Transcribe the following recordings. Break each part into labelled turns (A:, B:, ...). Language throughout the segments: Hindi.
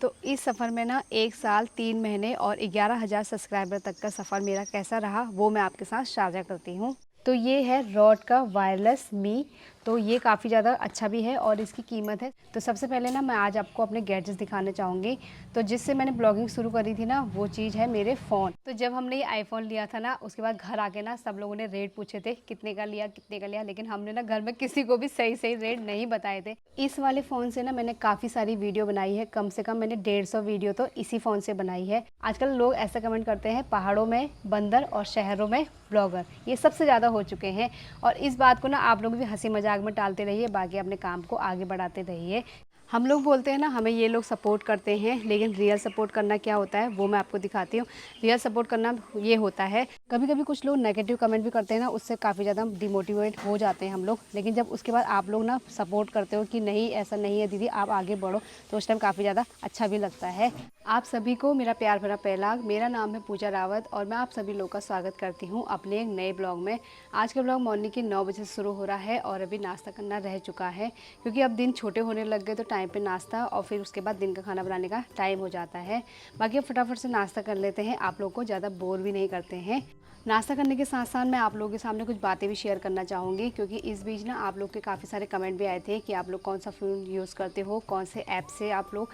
A: तो इस सफ़र में ना 1 साल 3 महीने और 11,000 सब्सक्राइबर तक का सफ़र मेरा कैसा रहा वो मैं आपके साथ साझा करती हूँ। तो ये है रॉड का वायरलेस मी। तो ये काफ़ी ज़्यादा अच्छा भी है और इसकी कीमत है। तो सबसे पहले ना मैं आज आपको अपने गैजेट्स दिखाना चाहूँगी। तो जिससे मैंने ब्लॉगिंग शुरू करी थी ना वो चीज़ है मेरे फ़ोन। तो जब हमने ये आईफ़ोन लिया था ना उसके बाद घर आके ना सब लोगों ने रेट पूछे थे कितने का लिया कितने का लिया, लेकिन हमने ना घर में किसी को भी सही रेट नहीं बताए थे। इस वाले फ़ोन से ना मैंने काफ़ी सारी वीडियो बनाई है, कम से कम मैंने 150 वीडियो तो इसी फ़ोन से बनाई है। आजकल लोग ऐसा कमेंट करते हैं पहाड़ों में बंदर और शहरों में ब्लॉगर, ये सबसे ज़्यादा हो चुके हैं। और इस बात को ना आप लोग भी हंसी मजाक में टालते रहिए, बाकी अपने काम को आगे बढ़ाते रहिए। हम लोग बोलते हैं ना हमें ये लोग सपोर्ट करते हैं, लेकिन रियल सपोर्ट करना क्या होता है वो मैं आपको दिखाती हूँ। रियल सपोर्ट करना ये होता है, कभी कभी कुछ लोग नेगेटिव कमेंट भी करते हैं ना, उससे काफ़ी ज़्यादा डिमोटिवेट हो जाते हैं हम लोग। लेकिन जब उसके बाद आप लोग ना सपोर्ट करते हो कि नहीं ऐसा नहीं है दीदी आप आगे बढ़ो, तो उस टाइम काफ़ी ज़्यादा अच्छा भी लगता है। आप सभी को मेरा प्यार भरा पहलाग। मेरा नाम है पूजा रावत और मैं आप सभी लोग का स्वागत करती हूँ अपने एक नए ब्लॉग में। आज का ब्लॉग मॉर्निंग के 9 बजे से शुरू हो रहा है और अभी नाश्ता करना रह चुका है, क्योंकि अब दिन छोटे होने लग गए तो टाइम पे नाश्ता और फिर उसके बाद दिन का खाना बनाने का टाइम हो जाता है। बाकी अब फटाफट से नाश्ता कर लेते हैं, आप लोग को ज़्यादा बोर भी नहीं करते हैं। नाश्ता करने के साथ साथ मैं आप लोगों के सामने कुछ बातें भी शेयर करना चाहूँगी, क्योंकि इस बीच ना आप लोग के काफ़ी सारे कमेंट भी आए थे कि आप लोग कौन सा फ़ोन यूज़ करते हो, कौन से ऐप से आप लोग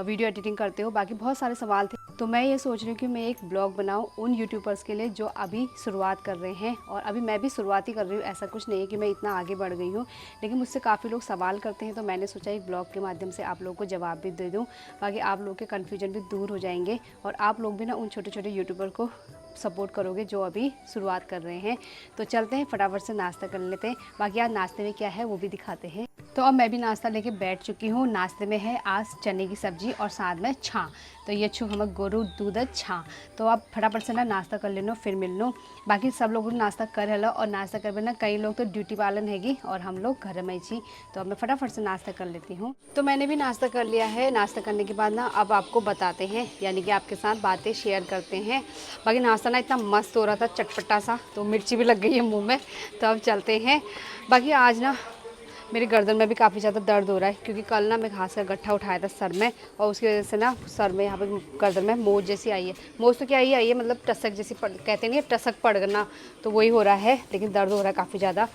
A: वीडियो एडिटिंग करते हो, बाकी बहुत सारे सवाल थे। तो मैं ये सोच रही हूँ कि मैं एक ब्लॉग बनाऊँ उन यूट्यूबर्स के लिए जो अभी शुरुआत कर रहे हैं, और अभी मैं भी शुरुआत ही कर रही हूँ, ऐसा कुछ नहीं है कि मैं इतना आगे बढ़ गई हूँ, लेकिन मुझसे काफ़ी लोग सवाल करते हैं, तो मैंने सोचा एक ब्लॉग के माध्यम से आप लोगों को जवाब भी दे दूँ, बाकी आप लोग के कन्फ्यूजन भी दूर हो जाएंगे और आप लोग भी ना उन छोटे छोटे यूट्यूबर को सपोर्ट करोगे जो अभी शुरुआत कर रहे हैं। तो चलते हैं फटाफट से नाश्ता कर लेते हैं, बाकी आज नाश्ते में क्या है वो भी दिखाते हैं। तो अब मैं भी नाश्ता लेके बैठ चुकी हूँ। नाश्ते में है आज चने की सब्जी और साथ में छा। तो ये छू हम गोरू दूध छा। तो आप फटाफट से ना नाश्ता कर लेनो फिर मिल लो। बाकी सब लोग नाश्ता कर लो और नाश्ता कर ना कई लोग तो ड्यूटी पालन हैगी और हम लोग घर में ही। तो अब मैं फटाफट से नाश्ता कर लेती हूँ। तो मैंने भी नाश्ता कर लिया है। नाश्ता करने के बाद ना अब आपको बताते हैं, यानी कि आपके साथ बातें शेयर करते हैं। बाकी नाश्ता ना इतना मस्त हो रहा था चटपटा सा, तो मिर्ची भी लग गई है मुँह में। तो अब चलते हैं। बाकी आज ना मेरे गर्दन में भी काफ़ी ज़्यादा दर्द हो रहा है, क्योंकि कल ना मैं घास का गट्ठा उठाया था सर में, और उसकी वजह से ना सर में यहाँ पे गर्दन में मोच जैसी आई है। मोच तो क्या ही आई है, मतलब टसक जैसी कहते नहीं है, टसक पड़ना, तो वही हो रहा है, लेकिन दर्द हो रहा है काफ़ी ज़्यादा।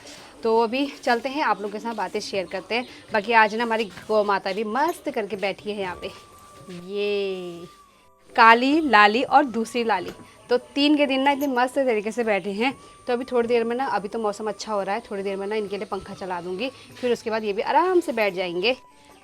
A: तो अभी चलते हैं आप लोगों के साथ बातें शेयर करते हैं। बाकी आज ना हमारी गौ माता भी मस्त करके बैठी है यहाँ पे, ये काली लाली और दूसरी लाली। तो 3 के दिन ना इतने मस्त तरीके से बैठे हैं। तो अभी थोड़ी देर में ना, अभी तो मौसम अच्छा हो रहा है, थोड़ी देर में ना इनके लिए पंखा चला दूंगी, फिर उसके बाद ये भी आराम से बैठ जाएंगे।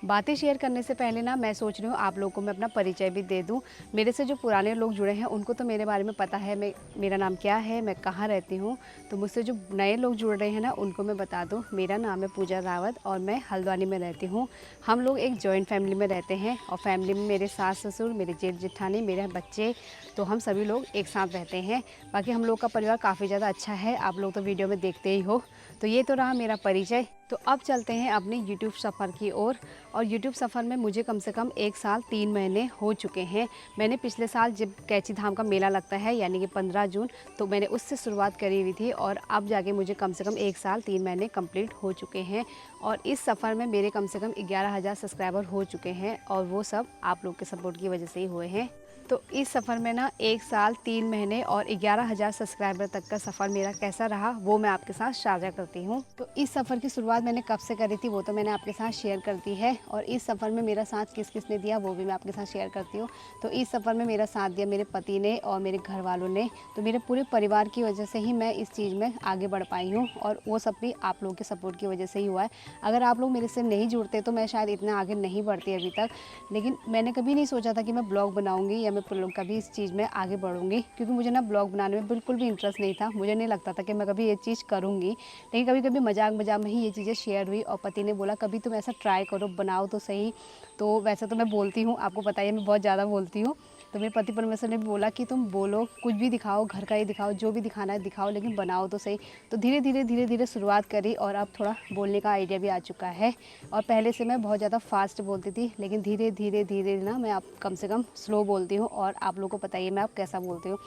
A: बातें शेयर करने से पहले ना मैं सोच रही हूँ आप लोगों को मैं अपना परिचय भी दे दूँ। मेरे से जो पुराने लोग जुड़े हैं उनको तो मेरे बारे में पता है, मेरा नाम क्या है, मैं कहाँ रहती हूँ। तो मुझसे जो नए लोग जुड़ रहे हैं ना उनको मैं बता दूँ, मेरा नाम है पूजा रावत और मैं हल्द्वानी में रहती हूँ। हम लोग एक जॉइंट फैमिली में रहते हैं और फैमिली में मेरे सास ससुर, मेरे जेठ जेठानी, मेरे बच्चे, तो हम सभी लोग एक साथ रहते हैं। बाकी हम लोग का परिवार काफ़ी ज़्यादा अच्छा है, आप लोग तो वीडियो में देखते ही हो। तो ये तो रहा मेरा परिचय। तो अब चलते हैं अपने यूट्यूब सफ़र की ओर। और यूट्यूब सफ़र में मुझे कम से कम 1 साल 3 महीने हो चुके हैं। मैंने पिछले साल जब कैची धाम का मेला लगता है, यानी कि 15 जून, तो मैंने उससे शुरुआत करी हुई थी, और अब जाके मुझे कम से कम 1 साल 3 महीने कंप्लीट हो चुके हैं। और इस सफ़र में मेरे कम से कम 11,000 सब्सक्राइबर हो चुके हैं, और वो सब आप लोग के सपोर्ट की वजह से ही हुए हैं। तो इस सफ़र में ना 1 साल 3 महीने और 11,000 सब्सक्राइबर तक का सफ़र मेरा कैसा रहा वो मैं आपके साथ साझा करती हूँ। तो इस सफ़र की शुरुआत मैंने कब से करी थी वो तो मैंने आपके साथ शेयर कर दी है, और इस सफ़र में मेरा साथ किस किस ने दिया वो भी मैं आपके साथ शेयर करती हूँ। तो इस सफ़र में मेरा साथ दिया मेरे पति ने और मेरे घर वालों ने। तो मेरे पूरे परिवार की वजह से ही मैं इस चीज़ में आगे बढ़ पाई हूँ, और वो सब भी आप लोगों के सपोर्ट की वजह से ही हुआ है। अगर आप लोग मेरे से नहीं जुड़ते तो मैं शायद इतना आगे नहीं बढ़ती अभी तक। लेकिन मैंने कभी नहीं सोचा था कि मैं ब्लॉग बनाऊंगी या मैं कभी इस चीज़ में आगे बढ़ूंगी, क्योंकि मुझे ना ब्लॉग बनाने में बिल्कुल भी इंटरेस्ट नहीं था। मुझे नहीं लगता था कि मैं कभी ये चीज़ करूंगी, लेकिन कभी कभी मजाक मजाक में ही ये चीज़ें शेयर हुई, और पति ने बोला कभी तुम ऐसा ट्राई करो, बनाओ तो सही। तो वैसे तो मैं बोलती हूँ, आपको पता ही है मैं बहुत ज़्यादा बोलती हूँ, तो मेरे पति परमेश्वर ने भी बोला कि तुम बोलो, कुछ भी दिखाओ, घर का ही दिखाओ, जो भी दिखाना है दिखाओ, लेकिन बनाओ तो सही। तो धीरे धीरे शुरुआत करी और अब थोड़ा बोलने का आइडिया भी आ चुका है। और पहले से मैं बहुत ज़्यादा फास्ट बोलती थी, लेकिन धीरे धीरे ना मैं अब कम से कम स्लो बोलती हूँ। और आप लोगों को बताइए मैं अब कैसा बोलती हूँ।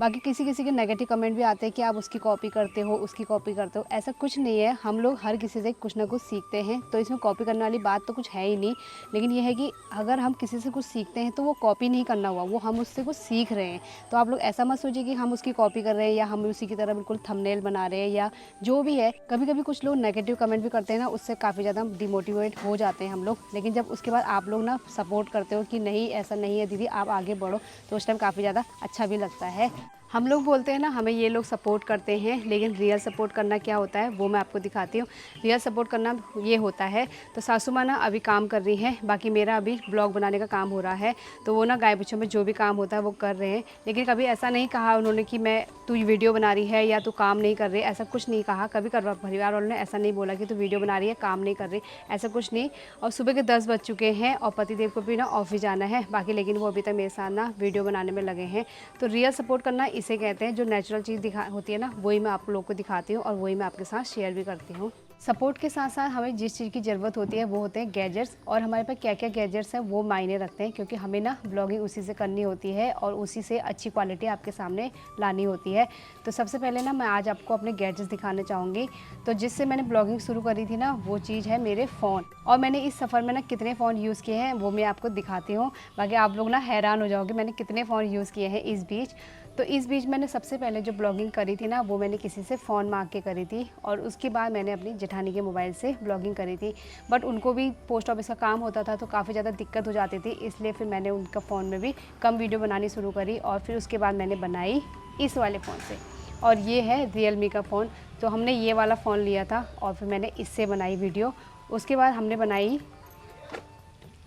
A: बाकी किसी किसी के नेगेटिव कमेंट भी आते हैं कि आप उसकी कॉपी करते हो, उसकी कॉपी करते हो। ऐसा कुछ नहीं है, हम लोग हर किसी से कुछ ना कुछ सीखते हैं, तो इसमें कॉपी करने वाली बात तो कुछ है ही नहीं। लेकिन ये है कि अगर हम किसी से कुछ सीखते हैं तो वो कॉपी नहीं करना हुआ, वो हम उससे कुछ सीख रहे हैं। तो आप लोग ऐसा मत सोचिए कि हम उसकी कॉपी कर रहे हैं या हम उसी की तरह बिल्कुल थंबनेल बना रहे हैं या जो भी है। कभी कभी कुछ लोग नेगेटिव कमेंट भी करते हैं ना, उससे काफ़ी ज़्यादा डिमोटिवेट हो जाते हैं हम लोग। लेकिन जब उसके बाद आप लोग ना सपोर्ट करते हो कि नहीं ऐसा नहीं है दीदी, आप आगे बढ़ो, तो उस टाइम काफ़ी ज़्यादा अच्छा भी लगता है। हम लोग बोलते हैं ना हमें ये लोग सपोर्ट करते हैं, लेकिन रियल सपोर्ट करना क्या होता है वो मैं आपको दिखाती हूँ। रियल सपोर्ट करना ये होता है। तो सासू माँ ना अभी काम कर रही हैं, बाकी मेरा अभी ब्लॉग बनाने का काम हो रहा है। तो वो ना गाय बच्चों में जो भी काम होता है वो कर रहे हैं। लेकिन कभी ऐसा नहीं कहा उन्होंने कि मैं तू वीडियो बना रही है या तू काम नहीं कर रही, ऐसा कुछ नहीं कहा। कभी परिवार वालों ने ऐसा नहीं बोला कि तू वीडियो बना रही है काम नहीं कर रही, ऐसा कुछ नहीं। और सुबह के 10 बज चुके हैं और पतिदेव को भी ना ऑफिस जाना है बाकी, लेकिन वो अभी तक मेरे साथ ना वीडियो बनाने में लगे हैं। तो रियल सपोर्ट करना इसे कहते हैं। जो नेचुरल चीज़ दिखा होती है ना, वही मैं आप लोगों को दिखाती हूँ और वही मैं आपके साथ शेयर भी करती हूँ। सपोर्ट के साथ साथ हमें जिस चीज़ की ज़रूरत होती है वो होते हैं गैजेट्स। और हमारे पास क्या क्या गैजेट्स हैं वो मायने रखते हैं, क्योंकि हमें ना ब्लॉगिंग उसी से करनी होती है और उसी से अच्छी क्वालिटी आपके सामने लानी होती है। तो सबसे पहले ना मैं आज आपको अपने गैजेट्स दिखाना चाहूँगी। तो जिससे मैंने ब्लॉगिंग शुरू करी थी ना, वो चीज़ है मेरे फ़ोन। और मैंने इस सफ़र में ना कितने फ़ोन यूज़ किए हैं वो मैं आपको दिखाती हूँ। बाकी आप लोग ना हैरान हो जाओगे मैंने कितने फ़ोन यूज़ किए हैं इस बीच। तो इस बीच मैंने सबसे पहले जो ब्लॉगिंग करी थी ना, वो मैंने किसी से फ़ोन मांग के करी थी। और उसके बाद मैंने अपनी जेठानी के मोबाइल से ब्लॉगिंग करी थी। बट उनको भी पोस्ट ऑफिस का काम होता था तो काफ़ी ज़्यादा दिक्कत हो जाती थी, इसलिए फिर मैंने उनका फ़ोन में भी कम वीडियो बनानी शुरू करी। और फिर उसके बाद मैंने बनाई इस वाले फ़ोन से। और ये है रियलमी का फ़ोन। तो हमने ये वाला फ़ोन लिया था और फिर मैंने इससे बनाई वीडियो। उसके बाद हमने बनाई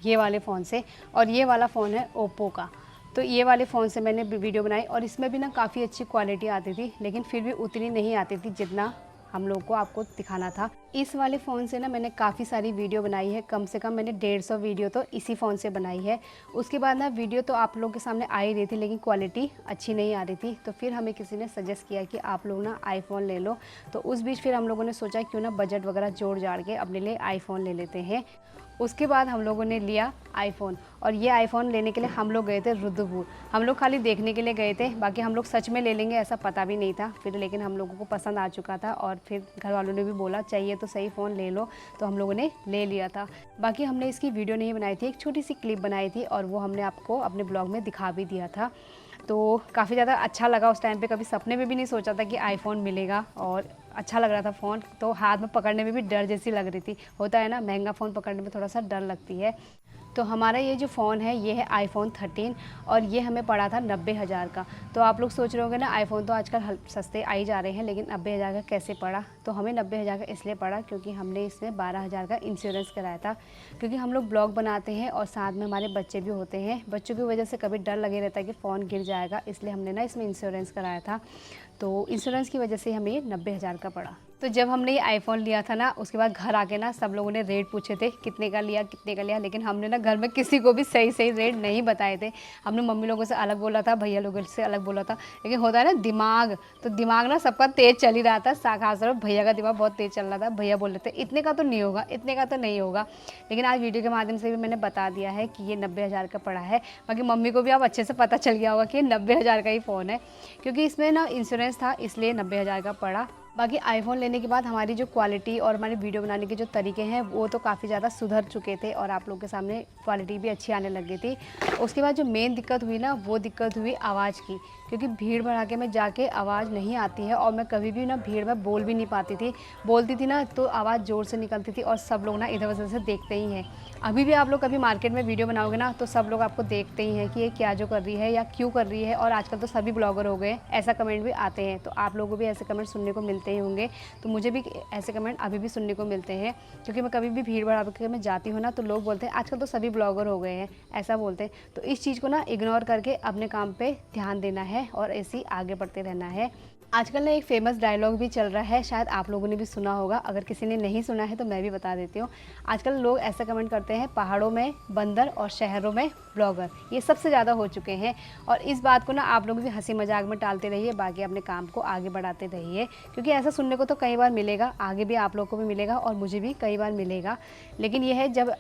A: ये वाले फ़ोन से, और ये वाला फ़ोन है ओप्पो का। तो ये वाले फ़ोन से मैंने वीडियो बनाई और इसमें भी ना काफ़ी अच्छी क्वालिटी आती थी, लेकिन फिर भी उतनी नहीं आती थी जितना हम लोग को आपको दिखाना था। इस वाले फ़ोन से ना मैंने काफ़ी सारी वीडियो बनाई है, कम से कम मैंने 150 वीडियो तो इसी फ़ोन से बनाई है। उसके बाद ना वीडियो तो आप लोगों के सामने आ ही रही थी, लेकिन क्वालिटी अच्छी नहीं आ रही थी। तो फिर हमें किसी ने सजेस्ट किया कि आप लोग ना आईफ़ोन ले लो। तो उस बीच फिर हम लोगों ने सोचा क्यों ना बजट वगैरह जोड़ जाड़ के अपने लिए आईफ़ोन ले लेते हैं। उसके बाद हम लोगों ने लिया आईफ़ोन। और ये आईफ़ोन लेने के लिए हम लोग गए थे रुद्रपुर। हम लोग खाली देखने के लिए गए थे, बाकी हम लोग सच में ले लेंगे ऐसा पता भी नहीं था फिर। लेकिन हम लोगों को पसंद आ चुका था और फिर घर वालों ने भी बोला चाहिए तो सही फ़ोन ले लो, तो हम लोगों ने ले लिया था। बाकी हमने इसकी वीडियो नहीं बनाई थी, एक छोटी सी क्लिप बनाई थी और वो हमने आपको अपने ब्लॉग में दिखा भी दिया था। तो काफ़ी ज़्यादा अच्छा लगा उस टाइम पे, कभी सपने में भी नहीं सोचा था कि आईफ़ोन मिलेगा। और अच्छा लग रहा था फ़ोन, तो हाथ में पकड़ने में भी डर जैसी लग रही थी। होता है ना महंगा फ़ोन पकड़ने में थोड़ा सा डर लगती है। तो हमारा ये जो फ़ोन है ये है आईफ़ोन 13 और ये हमें पड़ा था 90,000 का। तो आप लोग सोच रहे होंगे ना आईफ़ोन तो आजकल सस्ते आ ही जा रहे हैं, लेकिन 90,000 का कैसे पड़ा। तो हमें 90,000 का इसलिए पड़ा क्योंकि हमने इसमें 12,000 का इंश्योरेंस कराया था। क्योंकि हम लोग ब्लॉग बनाते हैं और साथ में हमारे बच्चे भी होते हैं, बच्चों की वजह से कभी डर लगे रहता है कि फ़ोन गिर जाएगा, इसलिए हमने ना इसमें इंश्योरेंस कराया था। तो इंश्योरेंस की वजह से हमें ये 90,000 का पड़ा। तो जब हमने ये आईफ़ोन लिया था ना, उसके बाद घर आके ना सब लोगों ने रेट पूछे थे कितने का लिया कितने का लिया, लेकिन हमने ना घर में किसी को भी सही रेट नहीं बताए थे। हमने मम्मी लोगों से अलग बोला था, भैया लोगों से अलग बोला था, लेकिन होता है ना दिमाग, तो दिमाग ना सबका तेज़ चल ही रहा था। खासतौर पर भैया का दिमाग बहुत तेज़ चल रहा था। भैया बोल रहे थे इतने का तो नहीं होगा, इतने का तो नहीं होगा। लेकिन आज वीडियो के माध्यम से भी मैंने बता दिया है कि ये 90,000 का पड़ा है। बाकी मम्मी को भी अब अच्छे से पता चल गया होगा कि 90,000 का ही फ़ोन है, क्योंकि इसमें ना इंश्योरेंस था इसलिए 90,000 का पड़ा। बाकी आईफ़ोन लेने के बाद हमारी जो क्वालिटी और हमारी वीडियो बनाने के जो तरीके हैं वो तो काफ़ी ज़्यादा सुधर चुके थे और आप लोगों के सामने क्वालिटी भी अच्छी आने लग गई थी। उसके बाद जो मेन दिक्कत हुई ना, वो दिक्कत हुई आवाज़ की, क्योंकि भीड़ भड़ाके में जाके आवाज़ नहीं आती है और मैं कभी भी ना भीड़ में बोल भी नहीं पाती थी। बोलती थी ना तो आवाज़ ज़ोर से निकलती थी और सब लोग ना इधर उधर से देखते ही हैं। अभी भी आप लोग कभी मार्केट में वीडियो बनाओगे ना तो सब लोग आपको देखते ही हैं कि ये क्या जो कर रही है या क्यों कर रही है। और आजकल तो सभी ब्लॉगर हो गए, ऐसा कमेंट भी आते हैं। तो आप लोगों को भी ऐसे कमेंट सुनने को मिलते ही होंगे। तो मुझे भी ऐसे कमेंट अभी भी सुनने को मिलते हैं, क्योंकि मैं कभी भी भीड़ भड़ाके में जाती हूँ ना तो लोग बोलते हैं आजकल तो सभी ब्लॉगर हो गए हैं, ऐसा बोलते हैं। तो इस चीज़ को ना इग्नोर करके अपने काम पे ध्यान देना है और ऐसे ही आगे बढ़ते रहना है। आजकल ना एक फ़ेमस डायलॉग भी चल रहा है, शायद आप लोगों ने भी सुना होगा। अगर किसी ने नहीं सुना है तो मैं भी बता देती हूँ। आजकल लोग ऐसा कमेंट करते हैं, पहाड़ों में बंदर और शहरों में ब्लॉगर, ये सबसे ज़्यादा हो चुके हैं। और इस बात को ना आप लोग भी हँसी मज़ाक में टालते रहिए, बाकी अपने काम को आगे बढ़ाते रहिए, क्योंकि ऐसा सुनने को तो कई बार मिलेगा, आगे भी आप लोग को भी मिलेगा और मुझे भी कई बार मिलेगा। लेकिन ये है, जब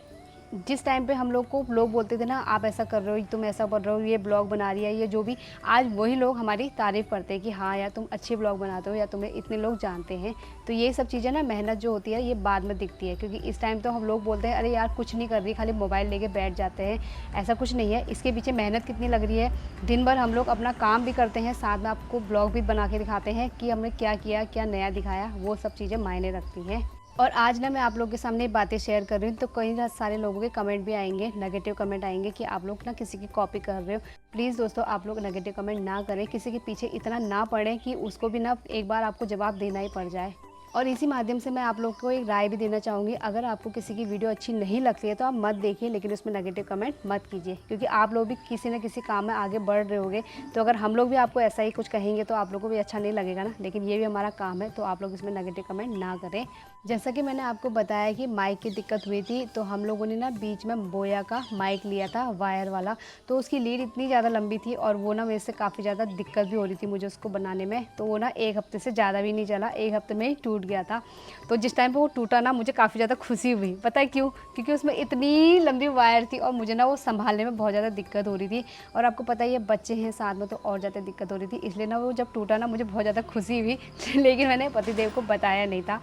A: जिस टाइम पे हम लोग को लोग बोलते थे ना, आप ऐसा कर रहे हो, तुम ऐसा कर रहे हो, ये ब्लॉग बना रही है, ये जो भी, आज वही लोग हमारी तारीफ़ करते हैं कि हाँ यार तुम अच्छे ब्लॉग बनाते हो या तुम्हें इतने लोग जानते हैं। तो ये सब चीज़ें ना, मेहनत जो होती है ये बाद में दिखती है, क्योंकि इस टाइम तो हम लोग बोलते हैं अरे यार कुछ नहीं कर रही, खाली मोबाइल लेके बैठ जाते हैं। ऐसा कुछ नहीं है, इसके पीछे मेहनत कितनी लग रही है। दिन भर हम लोग अपना काम भी करते हैं, साथ में आपको ब्लॉग भी बना के दिखाते हैं कि हमने क्या किया, क्या नया दिखाया, वो सब चीज़ें मायने रखती हैं। और आज ना मैं आप लोगों के सामने बातें शेयर कर रही हूँ, तो कई सारे लोगों के कमेंट भी आएंगे, नेगेटिव कमेंट आएंगे कि आप लोग ना किसी की कॉपी कर रहे हो। प्लीज़ दोस्तों, आप लोग नेगेटिव कमेंट ना करें, किसी के पीछे इतना ना पड़े कि उसको भी ना एक बार आपको जवाब देना ही पड़ जाए। और इसी माध्यम से मैं आप लोग को एक राय भी देना चाहूँगी, अगर आपको किसी की वीडियो अच्छी नहीं लगती है तो आप मत देखिए, लेकिन उसमें नेगेटिव कमेंट मत कीजिए, क्योंकि आप लोग भी किसी न किसी काम में आगे बढ़ रहे होंगे। तो अगर हम लोग भी आपको ऐसा ही कुछ कहेंगे तो आप लोग को भी अच्छा नहीं लगेगा ना, लेकिन ये भी हमारा काम है, तो आप लोग इसमें नेगेटिव कमेंट ना करें। जैसा कि मैंने आपको बताया कि माइक की दिक्कत हुई थी, तो हम लोगों ने ना बीच में बोया का माइक लिया था, वायर वाला। तो उसकी लीड इतनी ज़्यादा लंबी थी और वो ना मेरे से काफ़ी ज़्यादा दिक्कत भी हो रही थी मुझे उसको बनाने में। तो वो ना 1 हफ्ते से ज़्यादा भी नहीं चला, 1 हफ्ते में ही टूट गया था। तो जिस टाइम पे वो टूटा ना, मुझे काफ़ी ज़्यादा खुशी हुई। पता है क्यों? क्योंकि उसमें इतनी लंबी वायर थी और मुझे ना वो संभालने में बहुत ज़्यादा दिक्कत हो रही थी। और आपको पता ही है, बच्चे हैं साथ में, तो और ज़्यादा दिक्कत हो रही थी। इसलिए ना वो जब टूटा ना, मुझे बहुत ज़्यादा खुशी हुई लेकिन मैंने पतिदेव को बताया नहीं था।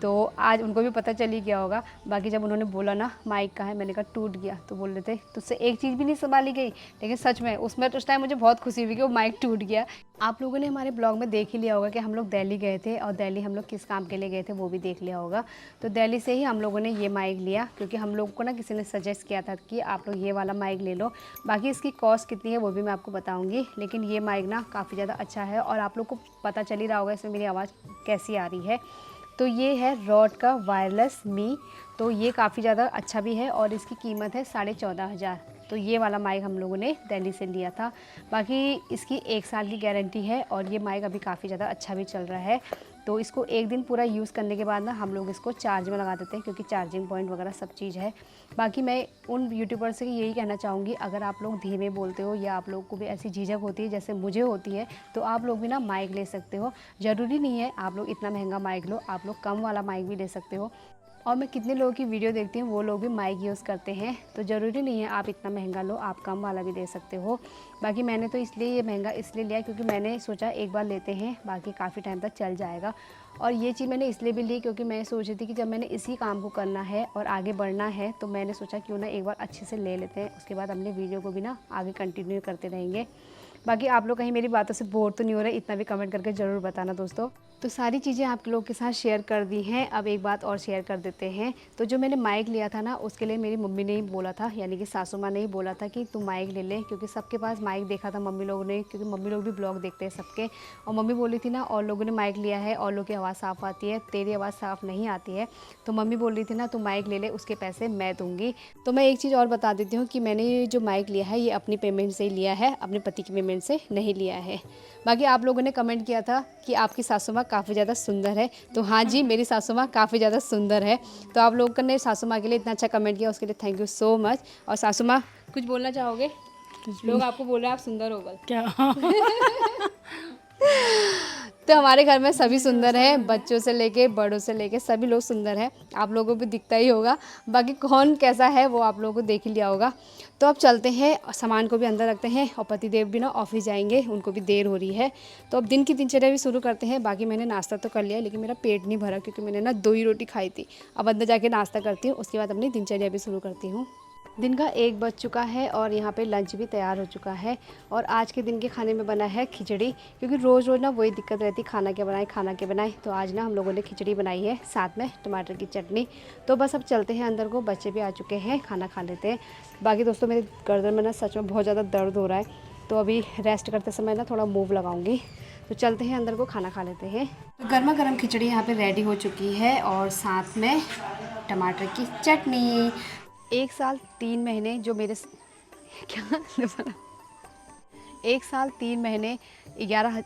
A: तो आज उनको भी पता चल ही गया होगा। बाकी जब उन्होंने बोला ना माइक कहाँ है, मैंने कहा टूट गया, तो बोल रहे थे तुझसे एक चीज़ भी नहीं संभाली गई। लेकिन सच में उसमें तो उस टाइम मुझे बहुत खुशी हुई कि वो माइक टूट गया। आप लोगों ने हमारे ब्लॉग में देख ही लिया होगा कि हम लोग दिल्ली गए थे, और दिल्ली हम लोग किस काम के लिए गए थे वो भी देख लिया होगा। तो दिल्ली से ही हम लोगों ने ये माइक लिया, क्योंकि हम लोग को ना किसी ने सजेस्ट किया था कि आप लोग ये वाला माइक ले लो। बाकी इसकी कॉस्ट कितनी है वो भी मैं आपको बताऊँगी, लेकिन ये माइक ना काफ़ी ज़्यादा अच्छा है। और आप लोग को पता चल ही रहा होगा इसमें मेरी आवाज़ कैसी आ रही है। तो ये है रॉड का वायरलेस मी। तो ये काफ़ी ज़्यादा अच्छा भी है और इसकी कीमत है 14,500। तो ये वाला माइक हम लोगों ने दिल्ली से लिया था। बाकी इसकी 1 साल की गारंटी है और ये माइक अभी काफ़ी ज़्यादा अच्छा भी चल रहा है। तो इसको एक दिन पूरा यूज़ करने के बाद ना हम लोग इसको चार्ज में लगा देते हैं, क्योंकि चार्जिंग पॉइंट वगैरह सब चीज़ है। बाकी मैं उन यूट्यूबर से यही कहना चाहूँगी, अगर आप लोग धीमे बोलते हो या आप लोग को भी ऐसी झिझक होती है जैसे मुझे होती है, तो आप लोग भी ना माइक ले सकते हो। ज़रूरी नहीं है आप लोग इतना महंगा माइक लो, आप लोग कम वाला माइक भी ले सकते हो। और मैं कितने लोगों की वीडियो देखती हूँ, वो लोग भी माइक यूज़ करते हैं। तो ज़रूरी नहीं है आप इतना महंगा लो, आप कम वाला भी ले सकते हो। बाकी मैंने तो इसलिए ये महंगा इसलिए लिया क्योंकि मैंने सोचा एक बार लेते हैं, बाकी काफ़ी टाइम तक चल जाएगा। और ये चीज़ मैंने इसलिए भी ली क्योंकि मैं सोच रही थी कि जब मैंने इसी काम को करना है और आगे बढ़ना है, तो मैंने सोचा क्यों ना एक बार अच्छे से ले लेते हैं, उसके बाद अपने वीडियो को भी ना आगे कंटिन्यू करते रहेंगे। बाकी आप लोग कहीं मेरी बातों से बोर तो नहीं हो रहे, इतना भी कमेंट करके ज़रूर बताना दोस्तों। तो सारी चीज़ें आप लोगों के साथ शेयर कर दी हैं। अब एक बात और शेयर कर देते हैं। तो जो मैंने माइक लिया था ना, उसके लिए मेरी मम्मी ने ही बोला था, यानी कि सासू माँ ने ही बोला था कि तू माइक ले ले, क्योंकि सबके पास माइक देखा था मम्मी लोगों ने, क्योंकि मम्मी लोग भी ब्लॉग देखते हैं सबके। और मम्मी बोली थी ना, और लोगों ने माइक लिया है और लोगों की आवाज़ साफ़ आती है, तेरी आवाज़ साफ़ नहीं आती है। तो मम्मी बोल रही थी ना, तू माइक ले ले, उसके पैसे मैं दूँगी। तो मैं एक चीज़ और बता देती हूँ कि मैंने ये जो माइक लिया है, ये अपनी पेमेंट से ही लिया है, अपने पति की पेमेंट से नहीं लिया है। बाकी आप लोगों ने कमेंट किया था कि आपकी सासू माँ काफ़ी ज़्यादा सुंदर है। तो हाँ जी, मेरी सासू माँ काफ़ी ज़्यादा सुंदर है। तो आप लोगों ने सासू माँ के लिए इतना अच्छा कमेंट किया, उसके लिए थैंक यू सो मच। और सासू माँ कुछ बोलना चाहोगे? लोग आपको बोल रहे हैं आप सुंदर हो गए
B: क्या?
A: तो हमारे घर में सभी सुंदर हैं, बच्चों से लेके बड़ों से लेके सभी लोग सुंदर हैं। आप लोगों को भी दिखता ही होगा। बाकी कौन कैसा है वो आप लोगों को देख ही लिया होगा। तो अब चलते हैं, सामान को भी अंदर रखते हैं और पतिदेव भी ना ऑफिस जाएंगे, उनको भी देर हो रही है। तो अब दिन की दिनचर्या भी शुरू करते हैं। बाकी मैंने नाश्ता तो कर लिया, लेकिन मेरा पेट नहीं भरा क्योंकि मैंने ना 2 ही रोटी खाई थी। अब अंदर जाके नाश्ता करती हूँ, उसके बाद अपनी दिनचर्या भी शुरू करती हूँ। दिन का 1 बज चुका है और यहाँ पे लंच भी तैयार हो चुका है। और आज के दिन के खाने में बना है खिचड़ी, क्योंकि रोज़ रोज़ ना वही दिक्कत रहती, खाना क्या बनाए खाना क्या बनाए। तो आज ना हम लोगों ने खिचड़ी बनाई है, साथ में टमाटर की चटनी। तो बस अब चलते हैं अंदर को, बच्चे भी आ चुके हैं, खाना खा लेते हैं। बाकी दोस्तों मेरे गर्दन में ना सच में बहुत ज़्यादा दर्द हो रहा है, तो अभी रेस्ट करते समय ना थोड़ा मूव लगाऊंगी। तो चलते हैं अंदर को, खाना खा लेते हैं। तो गर्मा गर्म खिचड़ी यहाँ पे रेडी हो चुकी है और साथ में टमाटर की चटनी। 1 साल 3 महीने जो मेरे क्या 1 साल 3 महीने 11